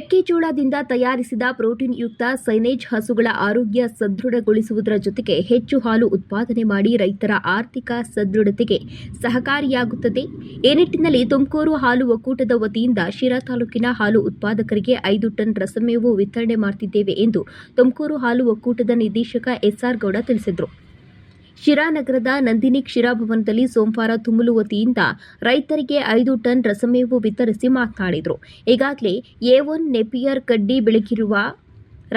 ಮೆಕ್ಕೆಜೋಳದಿಂದ ತಯಾರಿಸಿದ ಪ್ರೋಟೀನ್ ಯುಕ್ತ ಸೈನೇಜ್ ಹಸುಗಳ ಆರೋಗ್ಯ ಸದೃಢಗೊಳಿಸುವುದರ ಜೊತೆಗೆ ಹೆಚ್ಚು ಹಾಲು ಉತ್ಪಾದನೆ ಮಾಡಿ ರೈತರ ಆರ್ಥಿಕ ಸದೃಢತೆಗೆ ಸಹಕಾರಿಯಾಗುತ್ತದೆ. ಈ ನಿಟ್ಟಿನಲ್ಲಿ ತುಮಕೂರು ಹಾಲು ಒಕ್ಕೂಟದ ವತಿಯಿಂದ ಶಿರಾ ತಾಲೂಕಿನ ಹಾಲು ಉತ್ಪಾದಕರಿಗೆ 5 ಟನ್ ರಸಮೇವು ವಿತರಣೆ ಮಾಡುತ್ತಿದ್ದೇವೆ ಎಂದು ತುಮಕೂರು ಹಾಲು ಒಕ್ಕೂಟದ ನಿರ್ದೇಶಕ ಎಸ್ಆರ್ ಗೌಡ ತಿಳಿಸಿದರು. ಶಿರಾ ನಗರದ ನಂದಿನಿ ಕ್ಷೀರಭವನದಲ್ಲಿ ಸೋಮವಾರ ತುಮುಲು ವತಿಯಿಂದ ರೈತರಿಗೆ 5 ಟನ್ ರಸಮೇವು ವಿತರಿಸಿ ಮಾತನಾಡಿದರು. ಈಗಾಗಲೇ A1 ನೆಪಿಯರ್ ಕಡ್ಡಿ ಬೆಳಗಿರುವ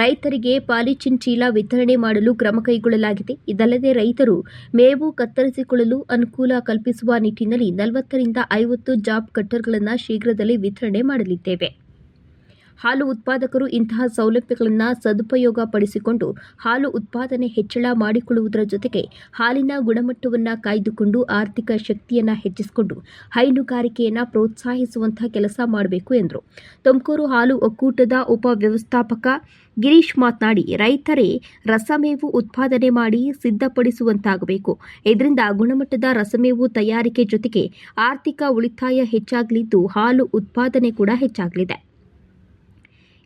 ರೈತರಿಗೆ ಪಾಲಿಥಿನ್ ಚೀಲ ವಿತರಣೆ ಮಾಡಲು ಕ್ರಮ ಕೈಗೊಳ್ಳಲಾಗಿದೆ. ಇದಲ್ಲದೆ ರೈತರು ಮೇವು ಕತ್ತರಿಸಿಕೊಳ್ಳಲು ಅನುಕೂಲ ಕಲ್ಪಿಸುವ ನಿಟ್ಟಿನಲ್ಲಿ 40 ರಿಂದ 50 ಜಾಬ್ ಕಟ್ಟರ್ಗಳನ್ನು ಶೀಘ್ರದಲ್ಲೇ ವಿತರಣೆ ಮಾಡಲಿದ್ದೇವೆ. ಹಾಲು ಉತ್ಪಾದಕರು ಇಂತಹ ಸೌಲಭ್ಯಗಳನ್ನು ಸದುಪಯೋಗ ಪಡಿಸಿಕೊಂಡು ಹಾಲು ಉತ್ಪಾದನೆ ಹೆಚ್ಚಳ ಮಾಡಿಕೊಳ್ಳುವುದರ ಜೊತೆಗೆ ಹಾಲಿನ ಗುಣಮಟ್ಟವನ್ನು ಕಾಯ್ದುಕೊಂಡು ಆರ್ಥಿಕ ಶಕ್ತಿಯನ್ನು ಹೆಚ್ಚಿಸಿಕೊಂಡು ಹೈನುಗಾರಿಕೆಯನ್ನು ಪ್ರೋತ್ಸಾಹಿಸುವಂತಹ ಕೆಲಸ ಮಾಡಬೇಕು ಎಂದರು. ತುಮಕೂರು ಹಾಲು ಒಕ್ಕೂಟದ ಉಪ ವ್ಯವಸ್ಥಾಪಕ ಗಿರೀಶ್ ಮಾತನಾಡಿ, ರೈತರೇ ರಸಮೇವು ಉತ್ಪಾದನೆ ಮಾಡಿ ಸಿದ್ಧಪಡಿಸುವಂತಾಗಬೇಕು. ಇದರಿಂದ ಗುಣಮಟ್ಟದ ರಸಮೇವು ತಯಾರಿಕೆ ಜೊತೆಗೆ ಆರ್ಥಿಕ ಉಳಿತಾಯ ಹೆಚ್ಚಾಗಲಿದ್ದು ಹಾಲು ಉತ್ಪಾದನೆ ಕೂಡ ಹೆಚ್ಚಾಗಲಿದೆ.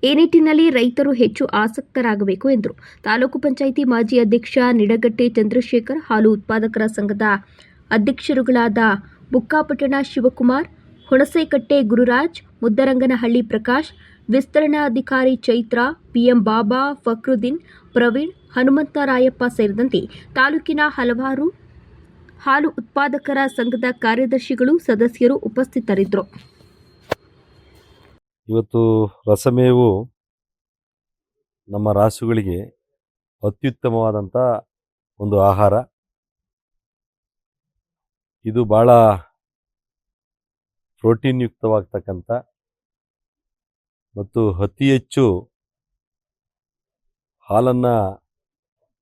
ಈ ನಿಟ್ಟಿನಲ್ಲಿ ರೈತರು ಹೆಚ್ಚು ಆಸಕ್ತರಾಗಬೇಕು ಎಂದರು. ತಾಲೂಕು ಪಂಚಾಯಿತಿ ಮಾಜಿ ಅಧ್ಯಕ್ಷ ನಿಡಗಟ್ಟೆ ಚಂದ್ರಶೇಖರ್, ಹಾಲು ಉತ್ಪಾದಕರ ಸಂಘದ ಅಧ್ಯಕ್ಷರುಗಳಾದ ಬುಕ್ಕಾಪಟ್ಟಣ ಶಿವಕುಮಾರ್, ಹುಣಸೇಕಟ್ಟೆ ಗುರುರಾಜ್, ಮುದ್ದರಂಗನಹಳ್ಳಿ ಪ್ರಕಾಶ್, ವಿಸ್ತರಣಾಧಿಕಾರಿ ಚೈತ್ರ, ಪಿಎಂ ಬಾಬಾ, ಫಕ್ರುದ್ದೀನ್, ಪ್ರವೀಣ್, ಹನುಮಂತರಾಯಪ್ಪ ಸೇರಿದಂತೆ ತಾಲೂಕಿನ ಹಲವಾರು ಹಾಲು ಉತ್ಪಾದಕರ ಸಂಘದ ಕಾರ್ಯದರ್ಶಿಗಳು, ಸದಸ್ಯರು ಉಪಸ್ಥಿತರಿದ್ದರು. ಇವತ್ತು ರಸಮೇವು ನಮ್ಮ ರಾಸುಗಳಿಗೆ ಅತ್ಯುತ್ತಮವಾದಂಥ ಒಂದು ಆಹಾರ. ಇದು ಭಾಳ ಪ್ರೋಟೀನ್ ಯುಕ್ತವಾಗ್ತಕ್ಕಂಥ ಮತ್ತು ಅತಿ ಹೆಚ್ಚು ಹಾಲನ್ನು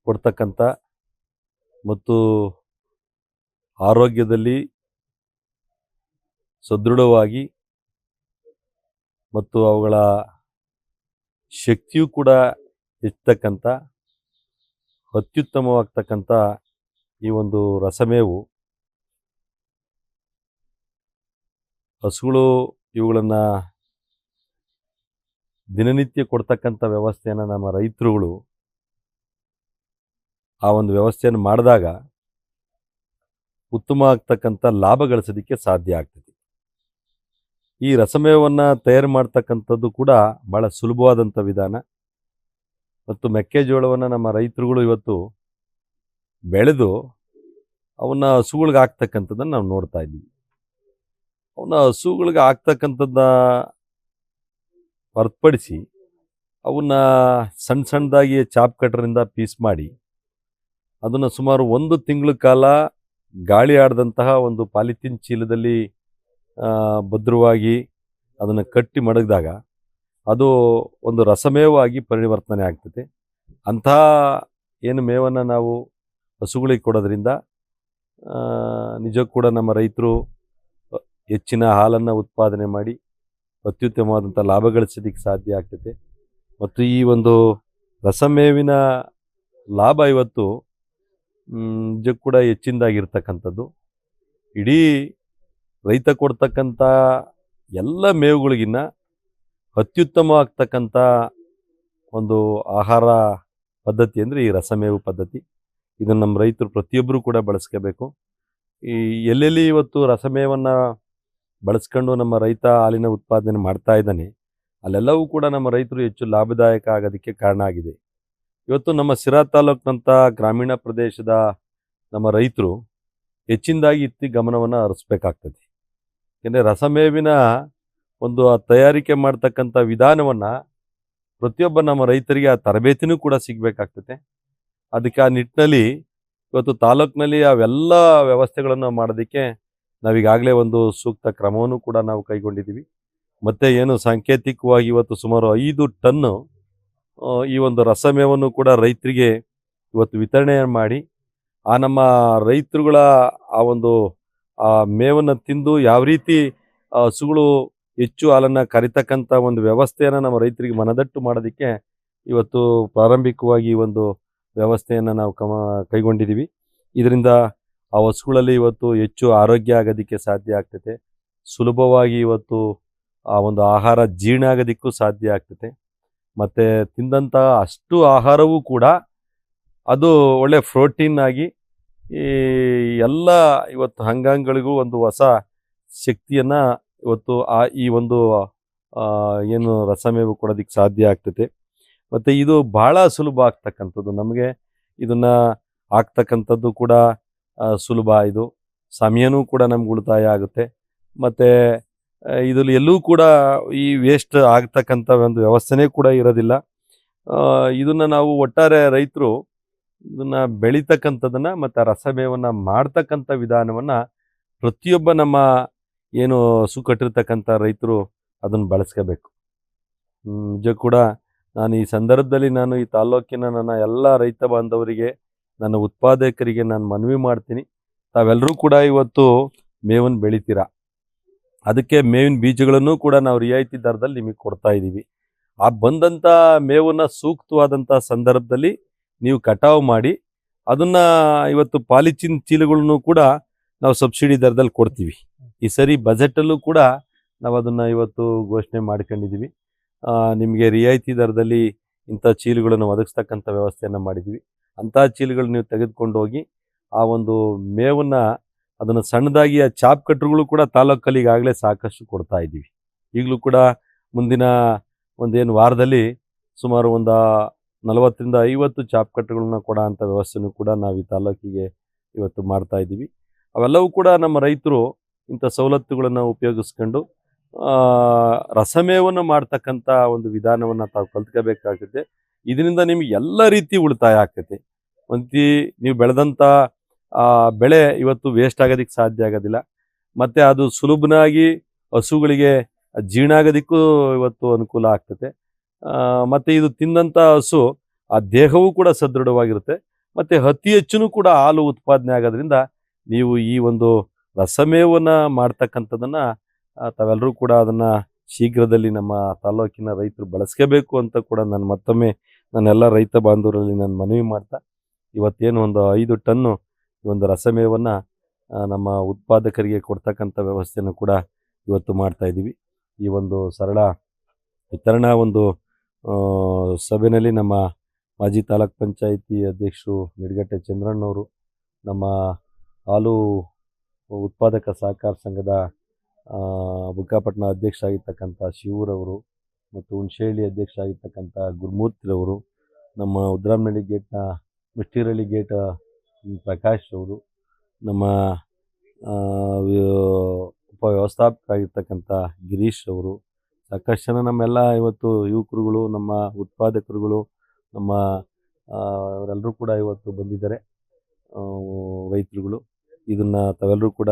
ಕೊಡ್ತಕ್ಕಂಥ ಮತ್ತು ಆರೋಗ್ಯದಲ್ಲಿ ಸದೃಢವಾಗಿ ಮತ್ತು ಅವುಗಳ ಶಕ್ತಿಯೂ ಕೂಡ ಹೆಚ್ಚತಕ್ಕಂಥ ಅತ್ಯುತ್ತಮವಾಗ್ತಕ್ಕಂಥ ಈ ಒಂದು ರಸಮೇವು ಹಸುಗಳು ಇವುಗಳನ್ನು ದಿನನಿತ್ಯ ಕೊಡ್ತಕ್ಕಂಥ ವ್ಯವಸ್ಥೆಯನ್ನು ನಮ್ಮ ರೈತರುಗಳು ಆ ಒಂದು ವ್ಯವಸ್ಥೆಯನ್ನು ಮಾಡಿದಾಗ ಉತ್ತಮ ಆಗ್ತಕ್ಕಂಥ ಲಾಭ ಗಳಿಸೋದಕ್ಕೆ ಸಾಧ್ಯ ಆಗ್ತದೆ. ಈ ರಸಮೇವನ್ನು ತಯಾರು ಮಾಡ್ತಕ್ಕಂಥದ್ದು ಕೂಡ ಭಾಳ ಸುಲಭವಾದಂಥ ವಿಧಾನ. ಮತ್ತು ಮೆಕ್ಕೆಜೋಳವನ್ನು ನಮ್ಮ ರೈತರುಗಳು ಇವತ್ತು ಬೆಳೆದು ಅವನ್ನ ಹಸುಗಳಿಗೆ ಹಾಕ್ತಕ್ಕಂಥದ್ದನ್ನು ನಾವು ನೋಡ್ತಾ ಇದ್ದೀವಿ. ಅವನ್ನ ಹಸುಗಳಿಗೆ ಹಾಕ್ತಕ್ಕಂಥದ್ದನ್ನ ಹೊರತುಪಡಿಸಿ ಅವನ್ನ ಸಣ್ಣ ಸಣ್ಣದಾಗಿ ಚಾಪ್ ಕಟ್ಟರಿಂದ ಪೀಸ್ ಮಾಡಿ ಅದನ್ನು ಸುಮಾರು 1 ತಿಂಗಳ ಕಾಲ ಗಾಳಿ ಆಡದಂತಹ ಒಂದು ಪಾಲಿಥಿನ್ ಚೀಲದಲ್ಲಿ ಭದ್ರವಾಗಿ ಅದನ್ನು ಕಟ್ಟಿ ಮಡಗಿದಾಗ ಅದು ಒಂದು ರಸಮೇವಾಗಿ ಪರಿವರ್ತನೆ ಆಗ್ತದೆ. ಅಂತಹ ಏನು ಮೇವನ್ನು ನಾವು ಹಸುಗಳಿಗೆ ಕೊಡೋದ್ರಿಂದ ನಿಜಕ್ಕೂ ಕೂಡ ನಮ್ಮ ರೈತರು ಹೆಚ್ಚಿನ ಹಾಲನ್ನು ಉತ್ಪಾದನೆ ಮಾಡಿ ಅತ್ಯುತ್ತಮವಾದಂಥ ಲಾಭ ಗಳಿಸೋದಕ್ಕೆ ಸಾಧ್ಯ ಆಗ್ತದೆ. ಮತ್ತು ಈ ಒಂದು ರಸಮೇವಿನ ಲಾಭ ಇವತ್ತು ನಿಜಕ್ಕೂ ಕೂಡ ಹೆಚ್ಚಿನದಾಗಿರ್ತಕ್ಕಂಥದ್ದು. ಇಡೀ ರೈತ ಕೊಡ್ತಕ್ಕಂಥ ಎಲ್ಲ ಮೇವುಗಳಿಗಿನ್ನ ಅತ್ಯುತ್ತಮವಾಗ್ತಕ್ಕಂಥ ಒಂದು ಆಹಾರ ಪದ್ಧತಿ ಅಂದರೆ ಈ ರಸಮೇವು ಪದ್ಧತಿ. ಇದನ್ನು ನಮ್ಮ ರೈತರು ಪ್ರತಿಯೊಬ್ಬರು ಕೂಡ ಬಳಸ್ಕೋಬೇಕು. ಈ ಎಲ್ಲೆಲ್ಲಿ ಇವತ್ತು ರಸಮೇವನ್ನು ಬಳಸ್ಕೊಂಡು ನಮ್ಮ ರೈತ ಹಾಲಿನ ಉತ್ಪಾದನೆ ಮಾಡ್ತಾ ಇದ್ದಾನೆ ಅಲ್ಲೆಲ್ಲವೂ ಕೂಡ ನಮ್ಮ ರೈತರು ಹೆಚ್ಚು ಲಾಭದಾಯಕ ಆಗೋದಕ್ಕೆ ಕಾರಣ ಆಗಿದೆ. ಇವತ್ತು ನಮ್ಮ ಶಿರಾ ತಾಲೂಕಿನಂಥ ಗ್ರಾಮೀಣ ಪ್ರದೇಶದ ನಮ್ಮ ರೈತರು ಹೆಚ್ಚಿನದಾಗಿ ಗಮನವನ್ನು ಹರಿಸ್ಬೇಕಾಗ್ತದೆ. ಯಾಕೆಂದರೆ ರಸಮೇವಿನ ಒಂದು ತಯಾರಿಕೆ ಮಾಡ್ತಕ್ಕಂಥ ವಿಧಾನವನ್ನು ಪ್ರತಿಯೊಬ್ಬ ನಮ್ಮ ರೈತರಿಗೆ ಆ ತರಬೇತಿನೂ ಕೂಡ ಸಿಗಬೇಕಾಗ್ತದೆ. ಅದಕ್ಕೆ ಆ ನಿಟ್ಟಿನಲ್ಲಿ ಇವತ್ತು ತಾಲೂಕಿನಲ್ಲಿ ಅವೆಲ್ಲ ವ್ಯವಸ್ಥೆಗಳನ್ನು ಮಾಡೋದಕ್ಕೆ ನಾವೀಗಾಗಲೇ ಒಂದು ಸೂಕ್ತ ಕ್ರಮವನ್ನು ಕೂಡ ನಾವು ಕೈಗೊಂಡಿದ್ದೀವಿ. ಮತ್ತು ಏನು ಸಾಂಕೇತಿಕವಾಗಿ ಇವತ್ತು ಸುಮಾರು 5 ಟನ್ನು ಈ ಒಂದು ರಸಮೇವನ್ನು ಕೂಡ ರೈತರಿಗೆ ಇವತ್ತು ವಿತರಣೆ ಮಾಡಿ ಆ ನಮ್ಮ ರೈತರುಗಳ ಆ ಒಂದು ಆ ಮೇವನ್ನು ತಿಂದು ಯಾವ ರೀತಿ ಹಸುಗಳು ಹೆಚ್ಚು ಹಾಲನ್ನು ಕರಿತಕ್ಕಂಥ ಒಂದು ವ್ಯವಸ್ಥೆಯನ್ನು ನಮ್ಮ ರೈತರಿಗೆ ಮನದಟ್ಟು ಮಾಡೋದಕ್ಕೆ ಇವತ್ತು ಪ್ರಾರಂಭಿಕವಾಗಿ ಒಂದು ವ್ಯವಸ್ಥೆಯನ್ನು ನಾವು ಕೈಗೊಂಡಿದ್ದೀವಿ. ಇದರಿಂದ ಆ ಹಸುಗಳಲ್ಲಿ ಇವತ್ತು ಹೆಚ್ಚು ಆರೋಗ್ಯ ಆಗೋದಕ್ಕೆ ಸಾಧ್ಯ ಆಗ್ತದೆ. ಸುಲಭವಾಗಿ ಇವತ್ತು ಆ ಒಂದು ಆಹಾರ ಜೀರ್ಣ ಆಗೋದಕ್ಕೂ ಸಾಧ್ಯ ಆಗ್ತದೆ. ಮತ್ತು ತಿಂದಂಥ ಅಷ್ಟು ಆಹಾರವೂ ಕೂಡ ಅದು ಒಳ್ಳೆ ಪ್ರೋಟೀನ್ ಆಗಿ ಈ ಎಲ್ಲ ಇವತ್ತು ಅಂಗಾಂಗಗಳಿಗೂ ಒಂದು ಹೊಸ ಶಕ್ತಿಯನ್ನು ಇವತ್ತು ಈ ಒಂದು ಏನು ರಸಮೇವು ಕೊಡೋದಕ್ಕೆ ಸಾಧ್ಯ ಆಗ್ತದೆ. ಮತ್ತು ಇದು ಭಾಳ ಸುಲಭ ಆಗ್ತಕ್ಕಂಥದ್ದು. ನಮಗೆ ಇದನ್ನು ಆಗ್ತಕ್ಕಂಥದ್ದು ಕೂಡ ಸುಲಭ. ಇದು ಸಮಯನೂ ಕೂಡ ನಮ್ಗೆ ಉಳಿತಾಯ ಆಗುತ್ತೆ. ಮತ್ತು ಇದರಲ್ಲಿ ಎಲ್ಲೂ ಕೂಡ ಈ ವೇಸ್ಟ್ ಆಗ್ತಕ್ಕಂಥ ಒಂದು ವ್ಯವಸ್ಥೆನೇ ಕೂಡ ಇರೋದಿಲ್ಲ. ಇದನ್ನು ನಾವು ಒಟ್ಟಾರೆ ರೈತರು ಇದನ್ನು ಬೆಳೀತಕ್ಕಂಥದ್ದನ್ನು ಮತ್ತು ರಸಮೇವನ್ನು ಮಾಡ್ತಕ್ಕಂಥ ವಿಧಾನವನ್ನು ಪ್ರತಿಯೊಬ್ಬ ನಮ್ಮ ಏನು ಸುಕಟ್ಟಿರ್ತಕ್ಕಂಥ ರೈತರು ಅದನ್ನು ಬಳಸ್ಕೋಬೇಕು. ನಿಜ ಕೂಡ ನಾನು ಈ ಸಂದರ್ಭದಲ್ಲಿ ನಾನು ಈ ತಾಲ್ಲೂಕಿನ ನನ್ನ ಎಲ್ಲ ರೈತ ಬಾಂಧವರಿಗೆ, ನನ್ನ ಉತ್ಪಾದಕರಿಗೆ ನಾನು ಮನವಿ ಮಾಡ್ತೀನಿ, ತಾವೆಲ್ಲರೂ ಕೂಡ ಇವತ್ತು ಮೇವನ್ನು ಬೆಳಿತೀರಾ. ಅದಕ್ಕೆ ಮೇವಿನ ಬೀಜಗಳನ್ನು ಕೂಡ ನಾವು ರಿಯಾಯಿತಿ ದರದಲ್ಲಿ ನಿಮಗೆ ಕೊಡ್ತಾ ಇದ್ದೀವಿ. ಆ ಬಂದಂಥ ಮೇವನ್ನು ಸೂಕ್ತವಾದಂಥ ಸಂದರ್ಭದಲ್ಲಿ ನೀವು ಕಟಾವು ಮಾಡಿ ಅದನ್ನು ಇವತ್ತು ಪಾಲಿಥೀನ್ ಚೀಲಗಳನ್ನು ಕೂಡ ನಾವು ಸಬ್ಸಿಡಿ ದರದಲ್ಲಿ ಕೊಡ್ತೀವಿ. ಈ ಸರಿ ಬಜೆಟಲ್ಲೂ ಕೂಡ ನಾವು ಅದನ್ನು ಇವತ್ತು ಘೋಷಣೆ ಮಾಡ್ಕೊಂಡಿದ್ದೀವಿ. ನಿಮಗೆ ರಿಯಾಯಿತಿ ದರದಲ್ಲಿ ಇಂಥ ಚೀಲಗಳನ್ನು ಒದಗಿಸ್ತಕ್ಕಂಥ ವ್ಯವಸ್ಥೆಯನ್ನು ಮಾಡಿದ್ದೀವಿ. ಅಂಥ ಚೀಲಗಳು ನೀವು ತೆಗೆದುಕೊಂಡು ಹೋಗಿ ಆ ಒಂದು ಮೇವನ್ನು ಅದನ್ನು ಸಣ್ಣದಾಗಿ ಆ ಚಾಪ್ ಕಟ್ರುಗಳು ಕೂಡ ತಾಲೂಕಲ್ಲಿ ಈಗಾಗಲೇ ಸಾಕಷ್ಟು ಕೊಡ್ತಾ ಇದ್ದೀವಿ. ಈಗಲೂ ಕೂಡ ಮುಂದಿನ ಒಂದೇನು ವಾರದಲ್ಲಿ ಸುಮಾರು ಒಂದು 40ರಿಂದ 50 ಚಾಪ್ ಕಟ್ರುಗಳನ್ನ ಕೊಡೋ ಅಂಥ ವ್ಯವಸ್ಥೆನೂ ಕೂಡ ನಾವು ಈ ತಾಲೂಕಿಗೆ ಇವತ್ತು ಮಾಡ್ತಾ ಇದ್ದೀವಿ. ಅವೆಲ್ಲವೂ ಕೂಡ ನಮ್ಮ ರೈತರು ಇಂಥ ಸವಲತ್ತುಗಳನ್ನು ಉಪಯೋಗಿಸ್ಕೊಂಡು ರಸಮೇವನ್ನು ಮಾಡ್ತಕ್ಕಂಥ ಒಂದು ವಿಧಾನವನ್ನು ತಾವು ಕಲ್ತ್ಕೋಬೇಕಾಗ್ತದೆ. ಇದರಿಂದ ನಿಮಗೆ ಎಲ್ಲ ರೀತಿ ಉಳಿತಾಯ ಆಗ್ತೈತೆ. ಒಂದು ನೀವು ಬೆಳೆದಂಥ ಬೆಳೆ ಇವತ್ತು ವೇಸ್ಟ್ ಆಗೋದಕ್ಕೆ ಸಾಧ್ಯ ಆಗೋದಿಲ್ಲ. ಮತ್ತು ಅದು ಸುಲಭನಾಗಿ ಹಸುಗಳಿಗೆ ಜೀರ್ಣ ಆಗೋದಕ್ಕೂ ಇವತ್ತು ಅನುಕೂಲ ಆಗ್ತದೆ. ಮತ್ತು ಇದು ತಿಂದಂಥ ಹಸು ಆ ದೇಹವೂ ಕೂಡ ಸದೃಢವಾಗಿರುತ್ತೆ. ಮತ್ತು ಅತಿ ಹೆಚ್ಚು ಕೂಡ ಹಾಲು ಉತ್ಪಾದನೆ ಆಗೋದ್ರಿಂದ ನೀವು ಈ ಒಂದು ರಸಮೇವನ್ನು ಮಾಡ್ತಕ್ಕಂಥದ್ದನ್ನು ತಾವೆಲ್ಲರೂ ಕೂಡ ಅದನ್ನು ಶೀಘ್ರದಲ್ಲಿ ನಮ್ಮ ತಾಲ್ಲೂಕಿನ ರೈತರು ಬಳಸ್ಕೋಬೇಕು ಅಂತ ಕೂಡ ನಾನು ಮತ್ತೊಮ್ಮೆ ನನ್ನೆಲ್ಲ ರೈತ ಬಾಂಧವರಲ್ಲಿ ನಾನು ಮನವಿ ಮಾಡ್ತಾ, ಇವತ್ತೇನು ಒಂದು 5 ಟನ್ನು ಈ ಒಂದು ರಸಮೇವನ್ನು ನಮ್ಮ ಉತ್ಪಾದಕರಿಗೆ ಕೊಡ್ತಕ್ಕಂಥ ವ್ಯವಸ್ಥೆಯನ್ನು ಕೂಡ ಇವತ್ತು ಮಾಡ್ತಾಯಿದ್ದೀವಿ. ಈ ಒಂದು ಸರಳ ವಿತರಣಾ ಒಂದು ಸಭೆಯಲ್ಲಿ ನಮ್ಮ ಮಾಜಿ ತಾಲೂಕ್ ಪಂಚಾಯಿತಿ ಅಧ್ಯಕ್ಷರು ನಿಡಗಟ್ಟೆ ಚಂದ್ರಣ್ಣವರು, ನಮ್ಮ ಹಾಲು ಉತ್ಪಾದಕ ಸಹಕಾರ ಸಂಘದ ಬುಕ್ಕಾಪಟ್ಟಣ ಅಧ್ಯಕ್ಷ ಆಗಿರ್ತಕ್ಕಂಥ ಶಿವರವರು, ಮತ್ತು ಹುಣಸೇಹಳ್ಳಿ ಅಧ್ಯಕ್ಷ ಆಗಿರ್ತಕ್ಕಂಥ ಗುರುಮೂರ್ತಿರವರು, ನಮ್ಮ ಉದ್ರಾಮನಹಳ್ಳಿ ಗೇಟ್ನ ಮಿಷ್ಟಿರಳ್ಳಿ ಗೇಟ್ ಪ್ರಕಾಶ್ ಅವರು, ನಮ್ಮ ಉಪವ್ಯವಸ್ಥಾಪಕರಾಗಿರ್ತಕ್ಕಂಥ ಗಿರೀಶ್ ಅವರು, ಸಾಕಷ್ಟು ಜನ ನಮ್ಮೆಲ್ಲ ಇವತ್ತು ಯುವಕರುಗಳು, ನಮ್ಮ ಉತ್ಪಾದಕರುಗಳು, ನಮ್ಮ ಅವರೆಲ್ಲರೂ ಕೂಡ ಇವತ್ತು ಬಂದಿದ್ದಾರೆ. ರೈತರುಗಳು ಇದನ್ನು ತಾವೆಲ್ಲರೂ ಕೂಡ